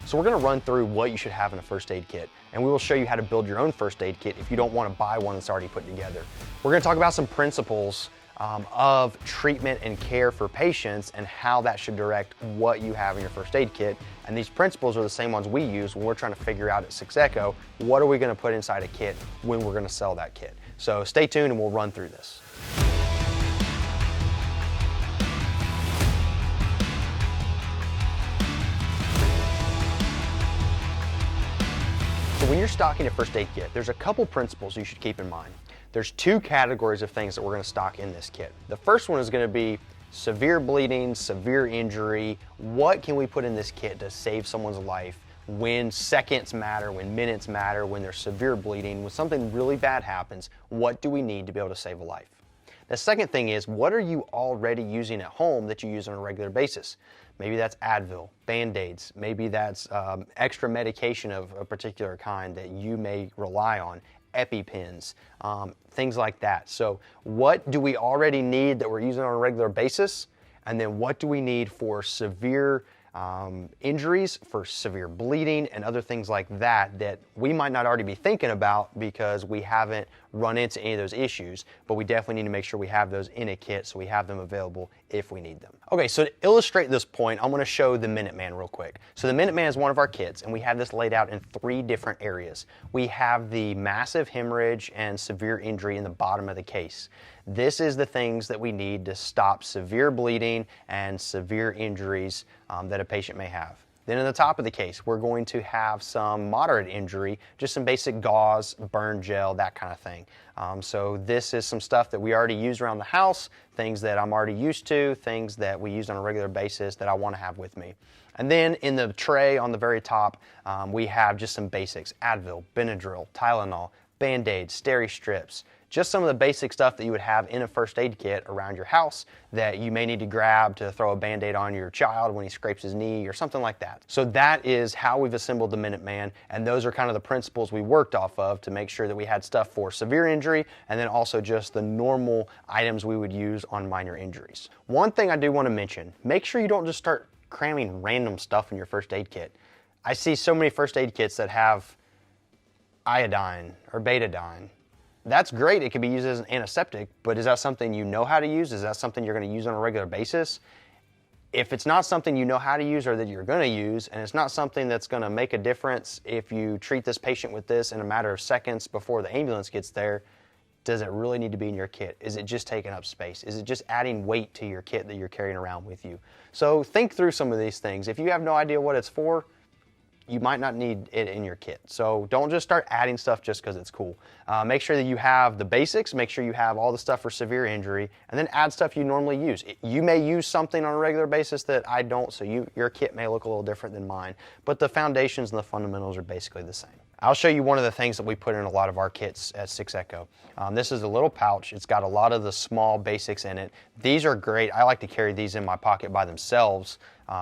So we're gonna run through what you should have in a first aid kit, and we will show you how to build your own first aid kit if you don't wanna buy one that's already put together. We're gonna talk about some principles of treatment and care for patients and how that should direct what you have in your first aid kit. And these principles are the same ones we use when we're trying to figure out at 6ECHO, what are we gonna put inside a kit when we're gonna sell that kit. So stay tuned and we'll run through this. So when you're stocking a first aid kit, there's a couple principles you should keep in mind. There's two categories of things that we're gonna stock in this kit. The first one is gonna be severe bleeding, severe injury. What can we put in this kit to save someone's life when seconds matter, when minutes matter, when there's severe bleeding, when something really bad happens? What do we need to be able to save a life? The second thing is, what are you already using at home that you use on a regular basis? Maybe that's Advil, Band-Aids, maybe that's extra medication of a particular kind that you may rely on, EpiPens, things like that. So what do we already need that we're using on a regular basis? And then what do we need for severe injuries, for severe bleeding, and other things like that that we might not already be thinking about because we haven't run into any of those issues, but we definitely need to make sure we have those in a kit so we have them available if we need them. Okay, so to illustrate this point, I'm gonna show the Minuteman real quick. So the Minuteman is one of our kits, and we have this laid out in 3 different areas. We have the massive hemorrhage and severe injury in the bottom of the case. This is the things that we need to stop severe bleeding and severe injuries that a patient may have. Then in the top of the case, we're going to have some moderate injury, just some basic gauze, burn gel, that kind of thing. So this is some stuff that we already use around the house, things that I'm already used to, things that we use on a regular basis that I want to have with me. And then in the tray on the very top, we have just some basics: Advil, Benadryl, Tylenol, Band-Aids, steri strips, just some of the basic stuff that you would have in a first aid kit around your house that you may need to grab to throw a Band-Aid on your child when he scrapes his knee or something like that. So that is how we've assembled the Minuteman, and those are kind of the principles we worked off of to make sure that we had stuff for severe injury and then also just the normal items we would use on minor injuries. One thing I do want to mention, make sure you don't just start cramming random stuff in your first aid kit. I see so many first aid kits that have iodine or betadine. That's great, it can be used as an antiseptic, but is that something you know how to use? Is that something you're gonna use on a regular basis? If it's not something you know how to use or that you're gonna use, and it's not something that's gonna make a difference if you treat this patient with this in a matter of seconds before the ambulance gets there, does it really need to be in your kit? Is it just taking up space? Is it just adding weight to your kit that you're carrying around with you? So think through some of these things. If you have no idea what it's for, you might not need it in your kit. So don't just start adding stuff just because it's cool. Make sure that you have the basics, make sure you have all the stuff for severe injury, and then add stuff you normally use. You may use something on a regular basis that I don't, so your kit may look a little different than mine, but the foundations and the fundamentals are basically the same. I'll show you one of the things that we put in a lot of our kits at 6ECHO. This is a little pouch. It's got a lot of the small basics in it. These are great. I like to carry these in my pocket by themselves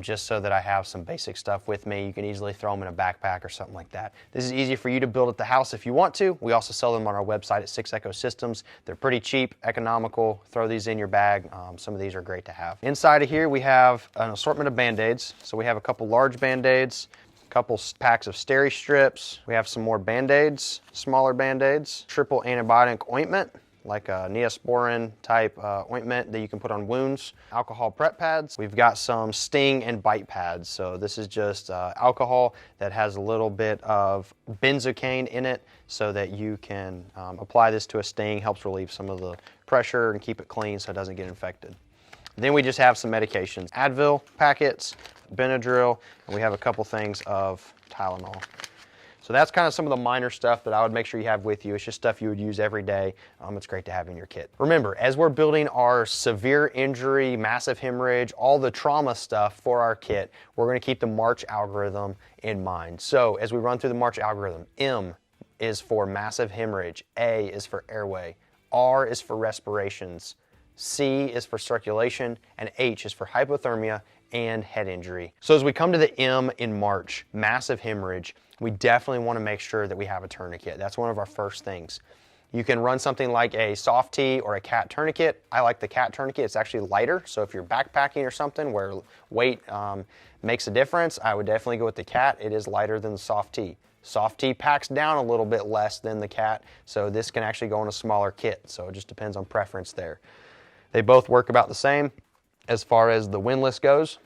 just so that I have some basic stuff with me. You can easily throw them in a backpack or something like that. This is easy for you to build at the house if you want to. We also sell them on our website at 6ECHO Systems. They're pretty cheap, economical. Throw these in your bag. Some of these are great to have. Inside of here we have an assortment of Band-Aids. So we have a couple large Band-Aids, couple packs of steri strips. We have some more Band-Aids, smaller Band-Aids, triple antibiotic ointment, like a Neosporin type ointment that you can put on wounds, alcohol prep pads. We've got some sting and bite pads. So this is just alcohol that has a little bit of benzocaine in it so that you can apply this to a sting, helps relieve some of the pressure and keep it clean so it doesn't get infected. Then we just have some medications, Advil packets, Benadryl, and we have a couple things of Tylenol. So that's kind of some of the minor stuff that I would make sure you have with you. It's just stuff you would use every day. It's great to have in your kit. Remember, as we're building our severe injury, massive hemorrhage, all the trauma stuff for our kit, we're going to keep the March algorithm in mind. So as we run through the March algorithm, M is for massive hemorrhage, A is for airway, R is for respirations, C is for circulation, and H is for hypothermia and head injury. So as we come to the M in March, massive hemorrhage, we definitely want to make sure that we have a tourniquet. That's one of our first things. You can run something like a swat-t or a cat tourniquet. I like the cat tourniquet. It's actually lighter, so if you're backpacking or something where weight makes a difference, I would definitely go with the cat. It is lighter than the swat-t. Swat-t packs down a little bit less than the cat, so this can actually go in a smaller kit, so it just depends on preference there. They both work about the same as far as the windlass goes.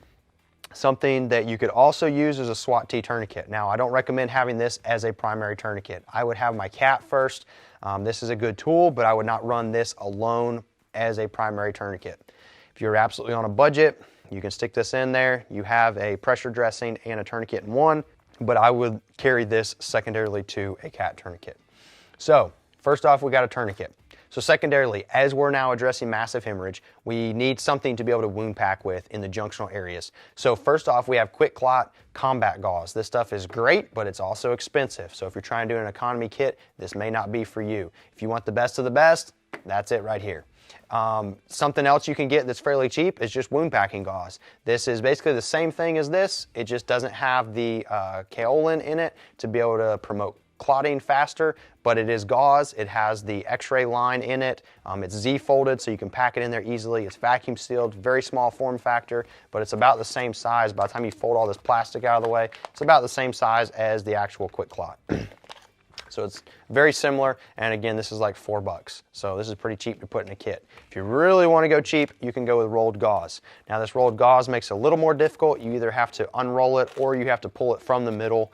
Something that you could also use is a swat-t tourniquet. Now, I don't recommend having this as a primary tourniquet. I would have my cat first. This is a good tool, but I would not run this alone as a primary tourniquet. If you're absolutely on a budget, you can stick this in there. You have a pressure dressing and a tourniquet in one, but I would carry this secondarily to a cat tourniquet. So, first off, we got a tourniquet. So secondarily, as we're now addressing massive hemorrhage, we need something to be able to wound pack with in the junctional areas. So first off, we have quick clot combat gauze. This stuff is great, but it's also expensive. So if you're trying to do an economy kit, this may not be for you. If you want the best of the best, that's it right here. Something else you can get that's fairly cheap is just wound packing gauze. This is basically the same thing as this. It just doesn't have the kaolin in it to be able to promote clotting faster, but it is gauze. It has the x-ray line in it. It's Z-folded, so you can pack it in there easily. It's vacuum sealed, very small form factor, but it's about the same size. By the time you fold all this plastic out of the way, it's about the same size as the actual quick clot. So it's very similar, and again, this is like $4. So this is pretty cheap to put in a kit. If you really want to go cheap, you can go with rolled gauze. Now this rolled gauze makes it a little more difficult. You either have to unroll it or you have to pull it from the middle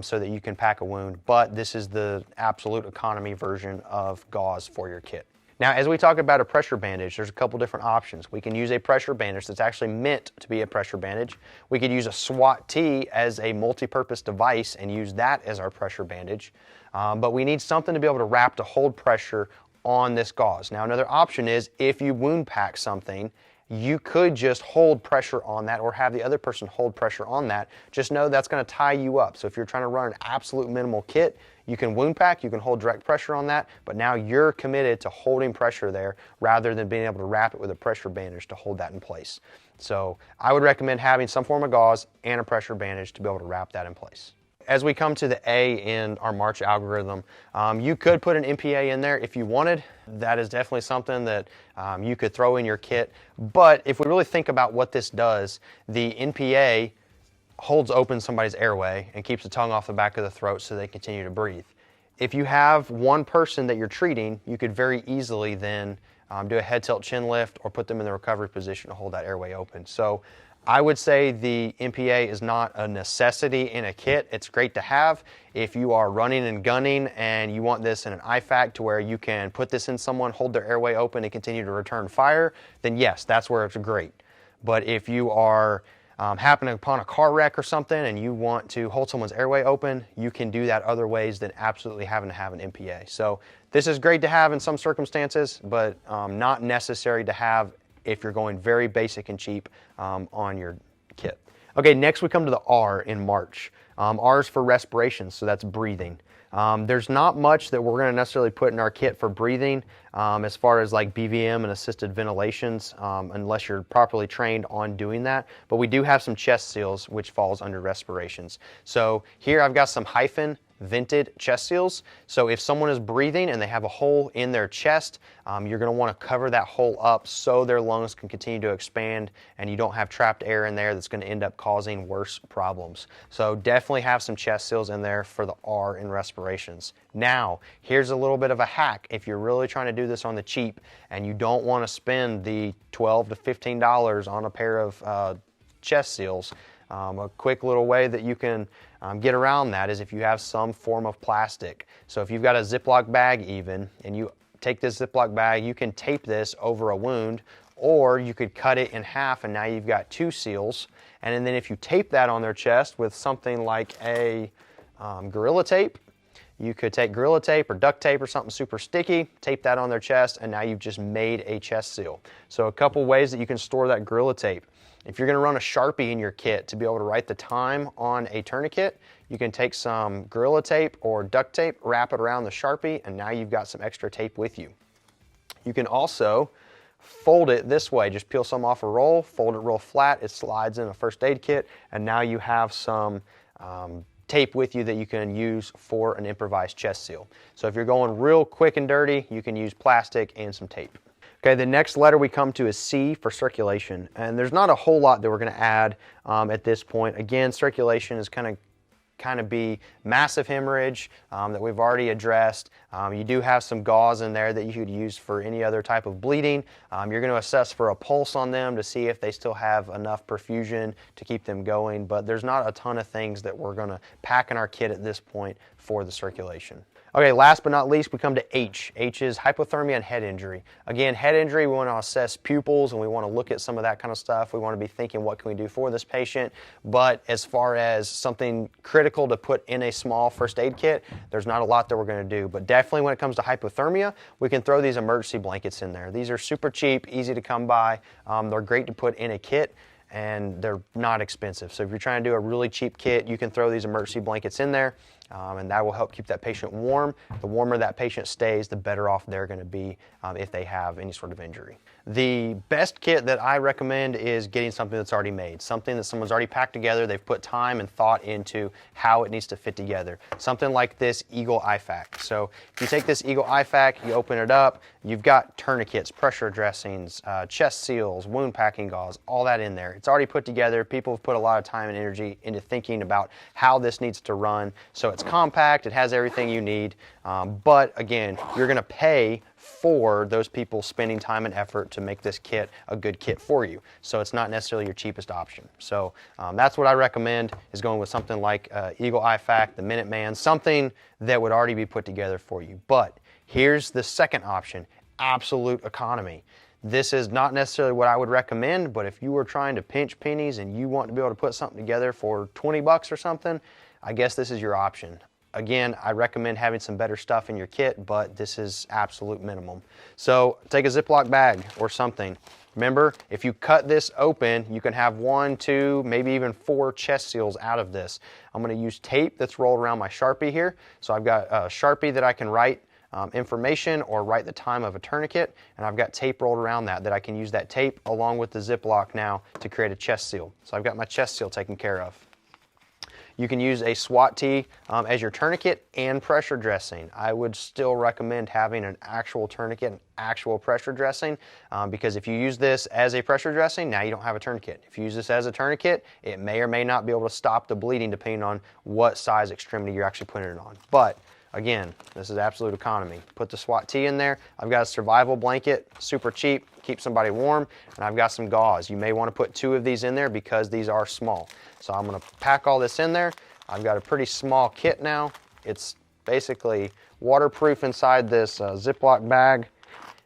so that you can pack a wound, but this is the absolute economy version of gauze for your kit. Now, as we talk about a pressure bandage, there's a couple different options. We can use a pressure bandage that's actually meant to be a pressure bandage. We could use a swat-t as a multi-purpose device and use that as our pressure bandage. But we need something to be able to wrap to hold pressure on this gauze. Now, another option is if you wound pack something, you could just hold pressure on that or have the other person hold pressure on that. Just know that's going to tie you up. So if you're trying to run an absolute minimal kit, you can wound pack, you can hold direct pressure on that, but now you're committed to holding pressure there rather than being able to wrap it with a pressure bandage to hold that in place. So I would recommend having some form of gauze and a pressure bandage to be able to wrap that in place. As we come to the A in our March algorithm, you could put an MPA in there if you wanted. That is definitely something that you could throw in your kit. But if we really think about what this does, the NPA holds open somebody's airway and keeps the tongue off the back of the throat so they continue to breathe. If you have one person that you're treating, you could very easily then do a head tilt chin lift or put them in the recovery position to hold that airway open. So I would say the MPA is not a necessity in a kit. It's great to have. If you are running and gunning and you want this in an IFAC to where you can put this in someone, hold their airway open and continue to return fire, then yes, that's where it's great. But if you are happening upon a car wreck or something and you want to hold someone's airway open, you can do that other ways than absolutely having to have an MPA. So this is great to have in some circumstances, but not necessary to have if you're going very basic and cheap on your kit. Okay, next we come to the R in March. R is for respiration, so that's breathing. There's not much that we're going to necessarily put in our kit for breathing as far as like BVM and assisted ventilations unless you're properly trained on doing that. But we do have some chest seals which falls under respirations. So here I've got some hyphen vented chest seals. So if someone is breathing and they have a hole in their chest, you're going to want to cover that hole up so their lungs can continue to expand and you don't have trapped air in there that's going to end up causing worse problems. So definitely have some chest seals in there for the R in respirations. Now, here's a little bit of a hack. If you're really trying to do this on the cheap and you don't want to spend the $12 to $15 on a pair of chest seals, a quick little way that you can get around that is if you have some form of plastic. So if you've got a Ziploc bag even, and you take this Ziploc bag, you can tape this over a wound, or you could cut it in half and now you've got two seals. And then if you tape that on their chest with something like a Gorilla Tape, you could take Gorilla Tape or duct tape or something super sticky, tape that on their chest, and now you've just made a chest seal. So a couple ways that you can store that Gorilla Tape. If you're going to run a Sharpie in your kit to be able to write the time on a tourniquet, you can take some Gorilla Tape or duct tape, wrap it around the Sharpie, and now you've got some extra tape with you. You can also fold it this way. Just peel some off a roll, fold it real flat, it slides in a first aid kit, and now you have some tape with you that you can use for an improvised chest seal. So if you're going real quick and dirty, you can use plastic and some tape. Okay, the next letter we come to is C for circulation, and there's not a whole lot that we're going to add at this point. Again, circulation is kind of be massive hemorrhage that we've already addressed. You do have some gauze in there that you could use for any other type of bleeding. You're going to assess for a pulse on them to see if they still have enough perfusion to keep them going, but there's not a ton of things that we're going to pack in our kit at this point for the circulation. Okay, last but not least, we come to H. H is hypothermia and head injury. Again, head injury, we want to assess pupils and we want to look at some of that kind of stuff. We want to be thinking, what can we do for this patient? But as far as something critical to put in a small first aid kit, there's not a lot that we're going to do. But definitely when it comes to hypothermia, we can throw these emergency blankets in there. These are super cheap, easy to come by. They're great to put in a kit, and they're not expensive. So if you're trying to do a really cheap kit, you can throw these emergency blankets in there, and that will help keep that patient warm. The warmer that patient stays, the better off they're going to be if they have any sort of injury. The best kit that I recommend is getting something that's already made, something that someone's already packed together. They've put time and thought into how it needs to fit together. Something like this Eagle IFAK. So if you take this Eagle IFAK, you open it up, you've got tourniquets, pressure dressings, chest seals, wound packing gauze, all that in there. It's already put together. People have put a lot of time and energy into thinking about how this needs to run. So it's compact, it has everything you need, but again, you're going to pay for those people spending time and effort to make this kit a good kit for you. So it's not necessarily your cheapest option. So that's what I recommend, is going with something like Eagle IFAK, the Minuteman, something that would already be put together for you. But here's the second option, absolute economy. This is not necessarily what I would recommend, but if you were trying to pinch pennies and you want to be able to put something together for 20 bucks or something, I guess this is your option. Again, I recommend having some better stuff in your kit, but this is absolute minimum. So take a Ziploc bag or something. Remember, if you cut this open, you can have 1, 2, maybe even 4 chest seals out of this. I'm going to use tape that's rolled around my Sharpie here. So I've got a Sharpie that I can write information or write the time of a tourniquet, and I've got tape rolled around that I can use that tape along with the Ziploc now to create a chest seal. So I've got my chest seal taken care of. You can use a swat-t as your tourniquet and pressure dressing. I would still recommend having an actual tourniquet and actual pressure dressing because if you use this as a pressure dressing, now you don't have a tourniquet. If you use this as a tourniquet, it may or may not be able to stop the bleeding depending on what size extremity you're actually putting it on. But again, this is absolute economy. Put the swat-t in there. I've got a survival blanket, super cheap, keep somebody warm, and I've got some gauze. You may want to put 2 of these in there because these are small. So I'm going to pack all this in there. I've got a pretty small kit now. It's basically waterproof inside this Ziploc bag,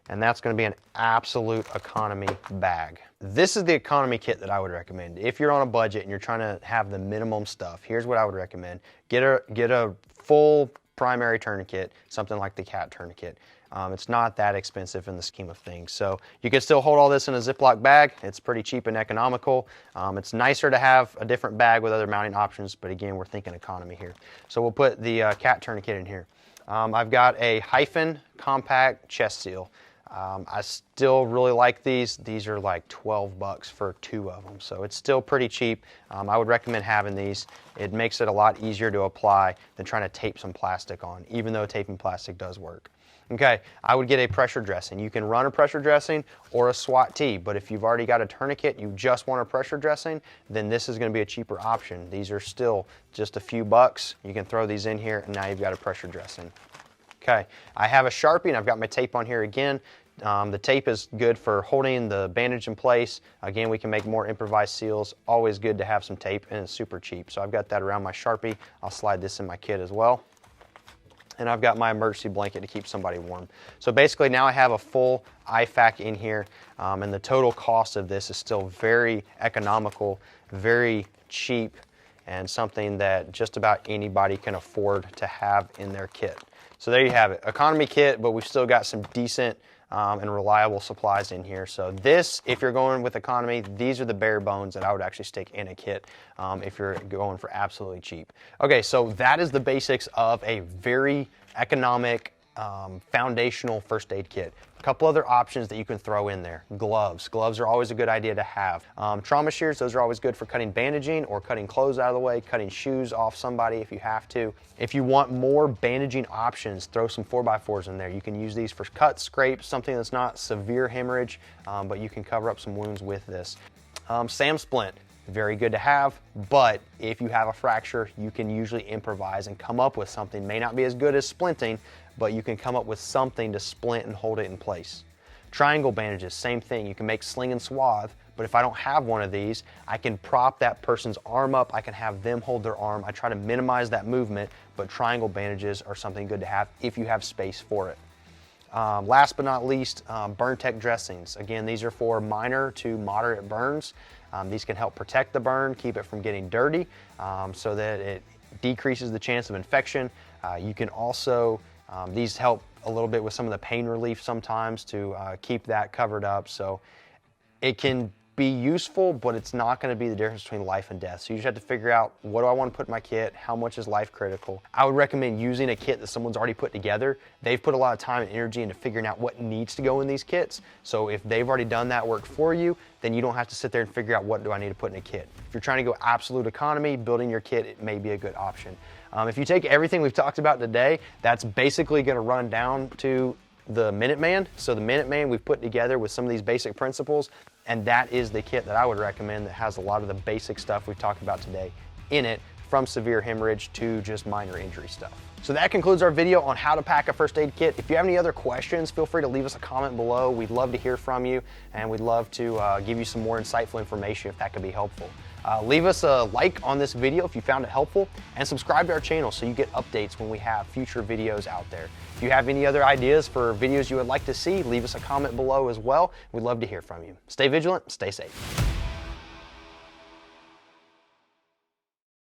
and that's going to be an absolute economy bag. This is the economy kit that I would recommend. If you're on a budget and you're trying to have the minimum stuff, here's what I would recommend. Get a full primary tourniquet, something like the cat tourniquet. It's not that expensive in the scheme of things. So you can still hold all this in a Ziploc bag. It's pretty cheap and economical. It's nicer to have a different bag with other mounting options, but again, we're thinking economy here. So we'll put the cat tourniquet in here. I've got a Hyphen compact chest seal. I still really like these. These are like 12 bucks for 2 of them, so it's still pretty cheap. I would recommend having these. It makes it a lot easier to apply than trying to tape some plastic on, even though taping plastic does work. Okay, I would get a pressure dressing. You can run a pressure dressing or a swat-t, but if you've already got a tourniquet, you just want a pressure dressing, then this is going to be a cheaper option. These are still just a few bucks. You can throw these in here, and now you've got a pressure dressing. Okay, I have a Sharpie, and I've got my tape on here again. The tape is good for holding the bandage in place. Again, we can make more improvised seals. Always good to have some tape, and it's super cheap. So I've got that around my Sharpie. I'll slide this in my kit as well. And I've got my emergency blanket to keep somebody warm. So basically now I have a full IFAK in here, and the total cost of this is still very economical, very cheap, and something that just about anybody can afford to have in their kit. So there you have it, economy kit, but we've still got some decent and reliable supplies in here. So this, if you're going with economy, these are the bare bones that I would actually stick in a kit if you're going for absolutely cheap. Okay, so that is the basics of a very economic, foundational first aid kit. A couple other options that you can throw in there. Gloves. Gloves are always a good idea to have. Trauma shears, those are always good for cutting bandaging or cutting clothes out of the way, cutting shoes off somebody if you have to. If you want more bandaging options, throw some 4x4s in there. You can use these for cuts, scrapes, something that's not severe hemorrhage, but you can cover up some wounds with this. SAM splint. Very good to have, but if you have a fracture, you can usually improvise and come up with something. May not be as good as splinting, but you can come up with something to splint and hold it in place. Triangle bandages, same thing. You can make sling and swathe, but if I don't have one of these, I can prop that person's arm up. I can have them hold their arm. I try to minimize that movement, but triangle bandages are something good to have if you have space for it. Last but not least, burn tech dressings. Again, these are for minor to moderate burns. These can help protect the burn, keep it from getting dirty, so that it decreases the chance of infection. You can also, these help a little bit with some of the pain relief sometimes to keep that covered up. So it can be useful, but it's not going to be the difference between life and death. So you just have to figure out, what do I want to put in my kit? How much is life critical? I would recommend using a kit that someone's already put together. They've put a lot of time and energy into figuring out what needs to go in these kits. So if they've already done that work for you, then you don't have to sit there and figure out, what do I need to put in a kit? If you're trying to go absolute economy, building your kit, it may be a good option. If you take everything we've talked about today, that's basically going to run down to the Minuteman. So the Minuteman we've put together with some of these basic principles, and that is the kit that I would recommend, that has a lot of the basic stuff we've talked about today in it, from severe hemorrhage to just minor injury stuff. So that concludes our video on how to pack a first aid kit. If you have any other questions, feel free to leave us a comment below. We'd love to hear from you, and we'd love to give you some more insightful information if that could be helpful. Leave us a like on this video if you found it helpful, and subscribe to our channel so you get updates when we have future videos out there. If you have any other ideas for videos you would like to see, leave us a comment below as well. We'd love to hear from you. Stay vigilant, stay safe.